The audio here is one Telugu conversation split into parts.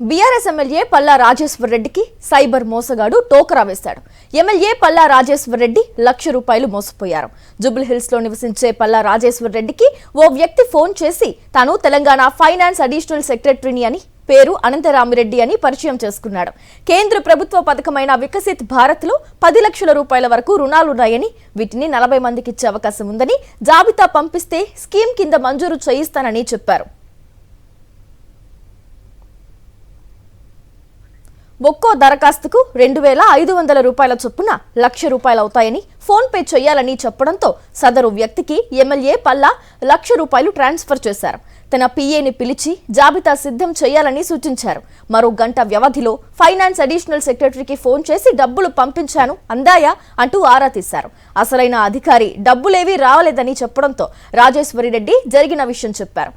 బీఆర్ఎస్ ఎమ్మెల్యే పల్లా రాజేశ్వర్ రెడ్డికి సైబర్ మోసగాడు టోకరా వేశాడు. ఎమ్మెల్యే పల్లా రాజేశ్వర్ రెడ్డి ₹1,00,000 మోసపోయారు. జూబ్లీహిల్స్ లో నివసించే పల్లా రాజేశ్వర్ రెడ్డికి ఓ వ్యక్తి ఫోన్ చేసి తాను తెలంగాణ ఫైనాన్స్ అడిషనల్ సెక్రటరీని అని, పేరు అనంతరామిరెడ్డి అని పరిచయం చేసుకున్నాడు. కేంద్ర ప్రభుత్వ పథకమైన వికసిత్ భారత్ లో ₹10 లక్షల వరకు రుణాలున్నాయని, వీటిని 40 మందికి ఇచ్చే అవకాశం ఉందని, జాబితా పంపిస్తే స్కీమ్ కింద మంజూరు చేయిస్తానని చెప్పారు. ఒక్కో దరఖాస్తుకు ₹2,500 చొప్పున ₹1,00,000 అవుతాయని, ఫోన్ పే చేయాలని చెప్పడంతో సదరు వ్యక్తికి ఎమ్మెల్యే పల్లా ₹1,00,000 ట్రాన్స్ఫర్ చేశారు. తన పిఏని పిలిచి జాబితా సిద్ధం చేయాలని సూచించారు. మరో గంట వ్యవధిలో ఫైనాన్స్ అడిషనల్ సెక్రటరీకి ఫోన్ చేసి డబ్బులు పంపించాను, అందాయా అంటూ ఆరా తీశారు. అసలైన అధికారి డబ్బులేవీ రావలేదని చెప్పడంతో రాజేశ్వరి రెడ్డి జరిగిన విషయం చెప్పారు.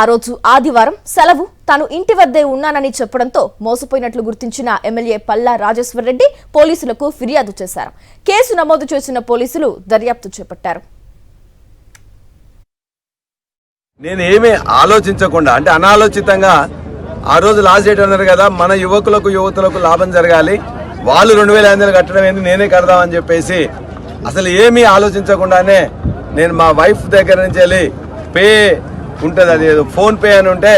ఆ రోజు ఆదివారం సెలవు, తాను ఇంటి వద్దే ఉన్నానని చెప్పడంతో మోసపోయినట్లు గుర్తించిన ఎమ్మెల్యే పల్లా రాజేశ్వర్ రెడ్డి పోలీసులకు ఫిర్యాదు చేశారు. కేసు నమోదు చేసిన పోలీసులు దర్యాప్తు చేపట్టారు. నేను ఏమీ ఆలోచించకుండా, అంటే అనాలోచితంగా ఆ రోజు లాస్ట్ డేట్ అన్నారు కదా, మన యువతులకు లాభం జరగాలి, వాళ్ళు 2,500 కట్టడం ఏంది, నేనే కడదామని చెప్పేసి అసలు ఏమీ ఆలోచించకుండానే నేను మా వైఫ్ దగ్గర నుంచి వెళ్ళి పే ఉంటుంది, అది ఫోన్ పే అని ఉంటే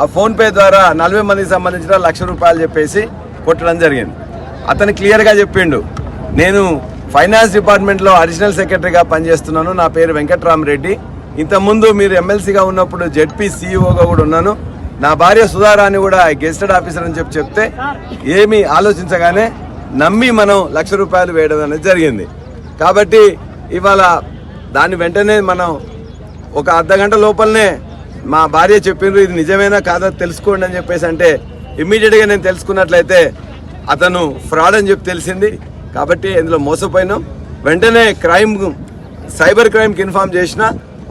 ఆ ఫోన్ పే ద్వారా 40 మందికి సంబంధించిన ₹1,00,000 చెప్పేసి కొట్టడం జరిగింది. అతను క్లియర్గా చెప్పిండు, నేను ఫైనాన్స్ డిపార్ట్మెంట్లో అడిషనల్ సెక్రటరీగా పనిచేస్తున్నాను, నా పేరు వెంకట్రామరెడ్డి, ఇంతకుముందు మీరు ఎమ్మెల్సీగా ఉన్నప్పుడు జెడ్పీ సీఈఓగా కూడా ఉన్నాను, నా భార్య సుధారాణి కూడా గెస్టెడ్ ఆఫీసర్ అని చెప్తే ఏమీ ఆలోచించగానే నమ్మి మనం ₹1,00,000 వేయడం అనేది జరిగింది. కాబట్టి ఇవాళ దాని వెంటనే మనం ఒక అర్ధగంట లోపలనే మా భార్య చెప్పిండ్రు, ఇది నిజమేనా కాదా తెలుసుకోండి అని చెప్పేసి, అంటే ఇమ్మీడియట్గా నేను తెలుసుకున్నట్లయితే అతను ఫ్రాడ్ అని చెప్పి తెలిసింది. కాబట్టి ఇందులో మోసపోయినాం. వెంటనే సైబర్ క్రైమ్కి ఇన్ఫార్మ్ చేసిన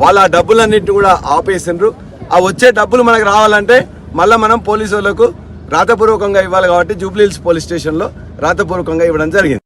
వాళ్ళు ఆ డబ్బులన్నింటినీ కూడా ఆపేసిండ్రు. ఆ వచ్చే డబ్బులు మనకు రావాలంటే మళ్ళీ మనం పోలీసు వాళ్ళకు రాతపూర్వకంగా ఇవ్వాలి. కాబట్టి జూబ్లీహిల్స్ పోలీస్ స్టేషన్లో రాతపూర్వకంగా ఇవ్వడం జరిగింది.